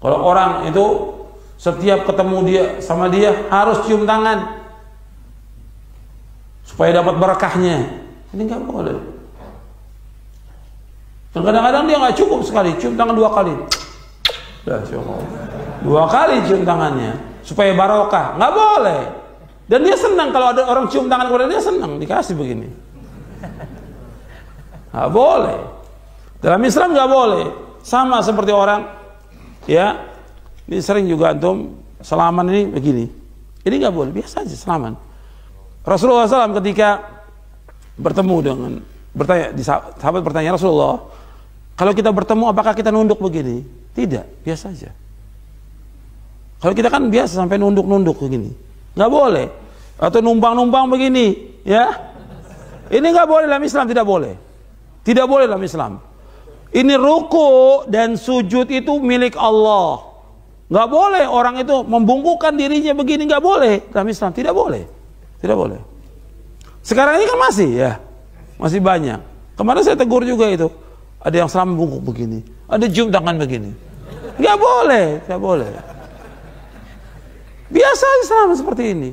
Kalau orang itu setiap ketemu dia sama dia harus cium tangan supaya dapat berkahnya, ini nggak boleh. Dan kadang-kadang dia nggak cukup sekali, cium tangan 2 kali. Dah, 2 kali cium tangannya supaya barokah, nggak boleh. Dan dia senang kalau ada orang cium tangan kepada dia, senang dikasih begini. Nggak boleh. Dalam Islam nggak boleh. Sama seperti orang, ya, ini sering juga antum salaman ini begini. Ini nggak boleh, biasa aja salaman. Rasulullah SAW ketika bertemu dengan sahabat bertanya, Rasulullah, kalau kita bertemu apakah kita nunduk begini? Tidak, biasa aja. Kalau kita kan biasa sampai nunduk-nunduk begini, nggak boleh. Atau numpang-numpang begini, ya. Ini nggak boleh dalam Islam, tidak boleh. Tidak boleh dalam Islam. Ini ruku dan sujud itu milik Allah. Nggak boleh orang itu membungkukkan dirinya begini, nggak boleh dalam Islam, tidak boleh. Tidak boleh. Sekarang ini kan masih, ya, masih banyak. Kemarin saya tegur juga itu. Ada yang selama bungkuk begini, ada cium tangan begini. Nggak boleh, nggak boleh. Biasa Islam seperti ini.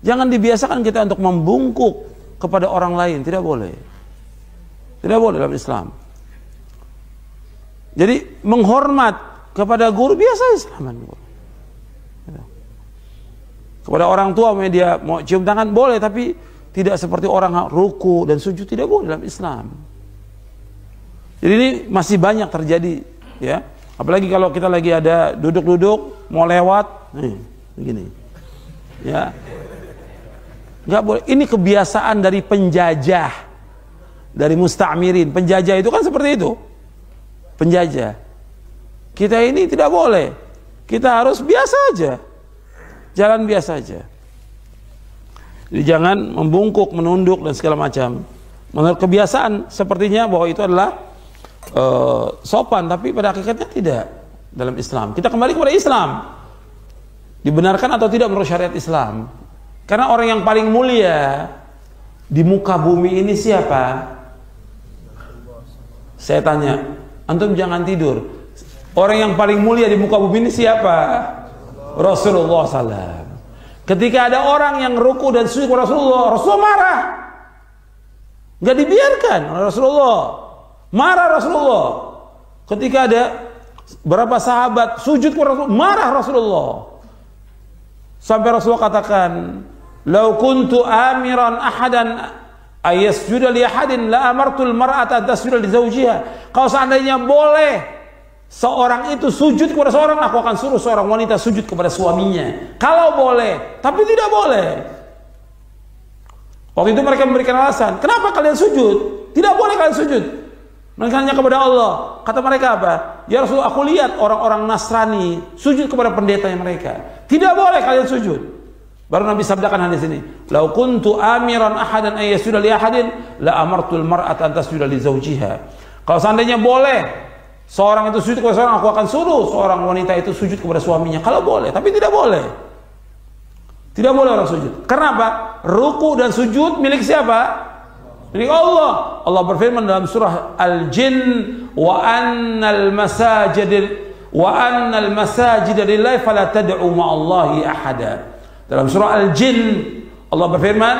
Jangan dibiasakan kita untuk membungkuk kepada orang lain, tidak boleh. Tidak boleh dalam Islam. Jadi menghormat kepada guru biasa Islam. Kepada orang tua dia mau cium tangan boleh, tapi tidak seperti orang ruku dan sujud, tidak boleh dalam Islam. Jadi ini masih banyak terjadi, ya. Apalagi kalau kita lagi ada duduk-duduk mau lewat, begini, ya, nggak boleh. Ini kebiasaan dari penjajah, dari musta'mirin. Penjajah itu kan seperti itu, penjajah. Kita ini tidak boleh. Kita harus biasa aja. Jalan biasa aja. Jadi jangan membungkuk, menunduk dan segala macam. Menurut kebiasaan sepertinya bahwa itu adalah sopan, tapi pada hakikatnya tidak dalam Islam. Kita kembali kepada Islam. Dibenarkan atau tidak menurut syariat Islam? Karena orang yang paling mulia di muka bumi ini siapa? Saya tanya, antum jangan tidur. Orang yang paling mulia di muka bumi ini siapa? Rasulullah SAW. Ketika ada orang yang ruku dan sujud kepada Rasulullah, Rasulullah marah. Nggak dibiarkan oleh Rasulullah. Marah Rasulullah. Ketika ada berapa sahabat sujud kepada Rasulullah, marah Rasulullah. Sampai Rasulullah katakan, "Lau kuntu amiran ahadan ayasjuda li ahadin la amartul mar'ata tasjuda li zawjiha." Kalau seandainya boleh seorang itu sujud kepada seorang, aku akan suruh seorang wanita sujud kepada suaminya. Kalau boleh, tapi tidak boleh. Waktu itu mereka memberikan alasan, kenapa kalian sujud? Tidak boleh kalian sujud. Mereka hanya kepada Allah. Kata mereka apa? Ya Rasulullah, aku lihat orang-orang Nasrani sujud kepada pendetanya mereka. Tidak boleh kalian sujud. Baru Nabi sabdakan hadis ini, "Lau kuntu amiran ahadan ay yasjuda li ahadin la amartul mar'ata an tasjuda li zawjiha." Kalau seandainya boleh seorang itu sujud kepada seorang, aku akan suruh seorang wanita itu sujud kepada suaminya. Kalau boleh, tapi tidak boleh. Tidak boleh orang sujud. Karena apa? Ruku dan sujud milik siapa? Milik Allah. Allah berfirman dalam surah Al-Jin, wa annal masajida lillahi fala tad'u ma'allahi ahada. Dalam surah Al-Jin Allah berfirman,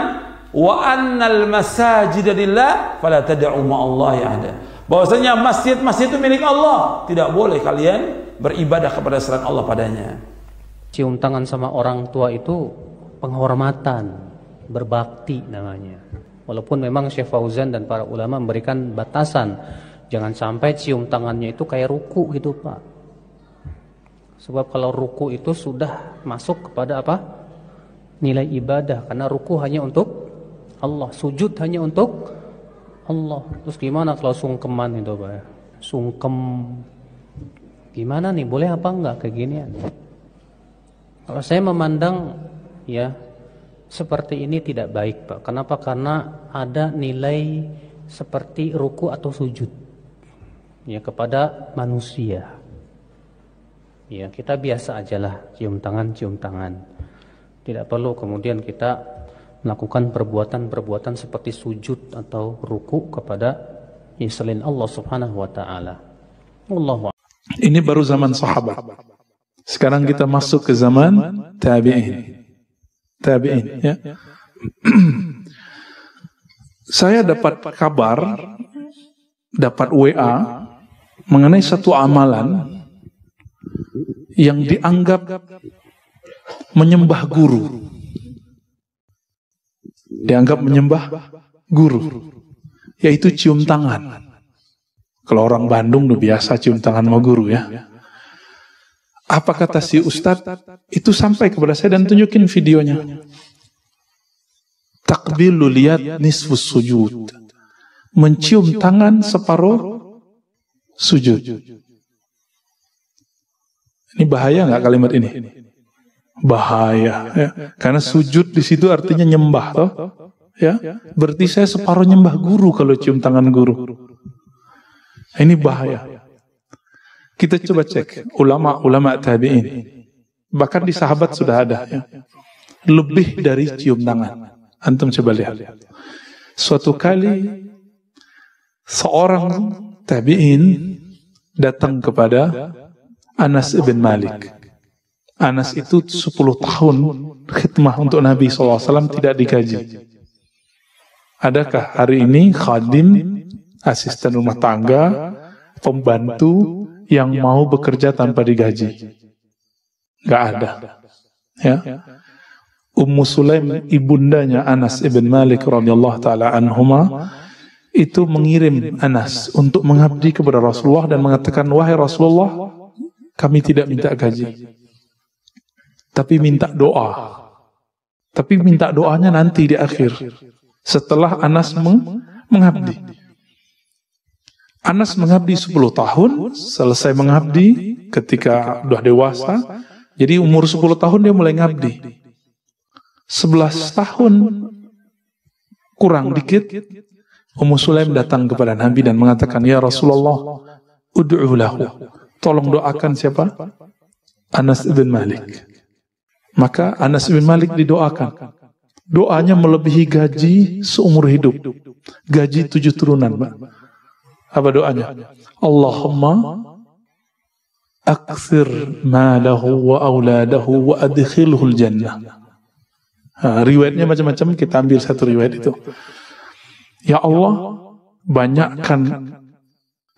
wa annal masajida lillahi fala tad'u ma'allahi ahada. Bahwasanya masjid-masjid itu milik Allah, tidak boleh kalian beribadah kepada selain Allah padanya. Cium tangan sama orang tua itu penghormatan, berbakti namanya. Walaupun memang Syekh Fauzan dan para ulama memberikan batasan, jangan sampai cium tangannya itu kayak ruku gitu, Pak. Sebab kalau ruku itu sudah masuk kepada apa? Nilai ibadah, karena ruku hanya untuk Allah, sujud hanya untuk Allah. Terus gimana kalau sungkeman itu, Pak? Sungkem. Gimana nih? Boleh apa enggak kayak ginian? Kalau saya memandang ya seperti ini tidak baik, Pak. Kenapa? Karena ada nilai seperti ruku atau sujud ya kepada manusia. Ya, kita biasa ajalah cium tangan. Tidak perlu kemudian kita melakukan perbuatan-perbuatan seperti sujud atau ruku kepada selain Allah Subhanahu wa taala. Wallahu a'lam. Ini baru zaman sahabat. Sekarang kita masuk ke zaman tabi'in. Tabi'in, ya. Saya dapat kabar, dapat WA mengenai satu amalan yang dianggap menyembah guru. Dianggap menyembah guru, yaitu cium tangan. Kalau orang Bandung udah biasa cium tangan sama guru, ya. Apa kata si Ustadz? Itu sampai kepada saya dan tunjukin videonya. Takbilu lihat nisfus sujud. Mencium tangan separuh sujud. Ini bahaya nggak kalimat ini? Bahaya, ya. Karena sujud di situ artinya nyembah, toh, ya. Berarti saya separuh nyembah guru kalau cium tangan guru. Ini bahaya. Kita coba cek ulama-ulama tabi'in. Bahkan di sahabat sudah ada, ya. Lebih dari cium tangan. Antum coba lihat. Suatu kali seorang tabi'in datang kepada Anas ibn Malik. Anas itu 10 tahun khidmah untuk Nabi SAW tidak digaji. Adakah hari ini khadim, asisten rumah tangga, pembantu yang mau bekerja tanpa digaji? Gak ada, ya. Ummu Sulaim, ibundanya Anas ibn Malik radhiyallahu taala anhuma, itu mengirim Anas untuk mengabdi kepada Rasulullah dan mengatakan, wahai Rasulullah, kami tidak minta gaji, tapi minta doa. Tapi minta doanya nanti di akhir, setelah Anas mengabdi. Anas mengabdi 10 tahun, selesai mengabdi ketika sudah dewasa. Jadi umur 10 tahun dia mulai ngabdi. 11 tahun kurang dikit, Ummu Sulaim datang kepada Nabi dan mengatakan, ya Rasulullah, ud'u lahu. Tolong doakan siapa? Anas ibn Malik. Maka Anas ibn Malik didoakan. Doanya melebihi gaji seumur hidup. Gaji 7 turunan, Pak. Apa doanya? Allahumma akthir malahu wa auladahu wa adkhilhul jannah. Riwayatnya macam-macam, kita ambil satu riwayat itu. Ya Allah, banyakkan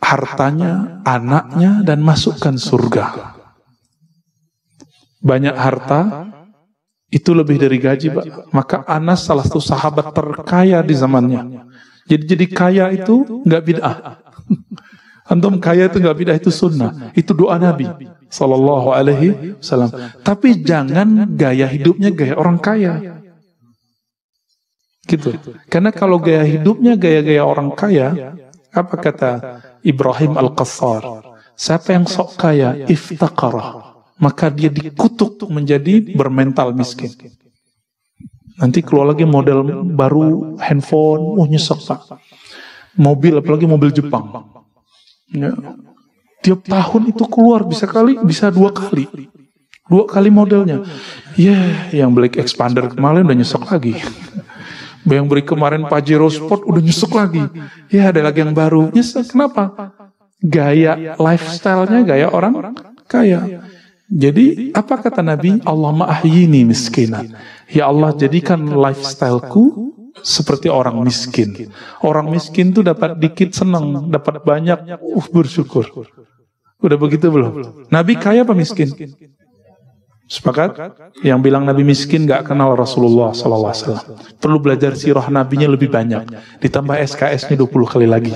hartanya, anaknya, dan masukkan surga. Banyak harta itu lebih dari gaji, Pak. Maka Anas salah satu sahabat terkaya di zamannya. Jadi kaya itu nggak bid'ah. Antum kaya itu nggak bid'ah, itu sunnah. Itu doa Nabi Sallallahu Alaihi Wasallam. Tapi jangan gaya hidupnya gaya orang kaya. Gitu. Karena kalau gaya hidupnya gaya-gaya orang kaya, apa kata Ibrahim Al-Qassar? Siapa yang sok kaya, iftaqarah, maka dia dikutuk menjadi bermental miskin. Nanti keluar lagi model baru handphone, nyesek, Pak. Mobil, apalagi mobil Jepang. Ya. Tiap tahun itu keluar bisa 2 kali. 2 kali modelnya. Yang Black Expander kemarin udah nyesek lagi. Yang beri kemarin Pajero Sport udah nyesek lagi. Ada lagi yang baru. Nyesek, kenapa? Gaya lifestyle-nya gaya orang kaya. Jadi apa kata Nabi? Allahumma ahyini miskinan. Ya Allah, jadikan lifestyleku seperti orang miskin. Orang miskin tuh dapat dikit senang, dapat banyak bersyukur. Udah begitu belum? Nabi kaya apa miskin? Sepakat? Yang bilang Nabi miskin gak kenal Rasulullah SAW. Perlu belajar sirah Nabinya lebih banyak. Ditambah SKS-nya 20 kali lagi.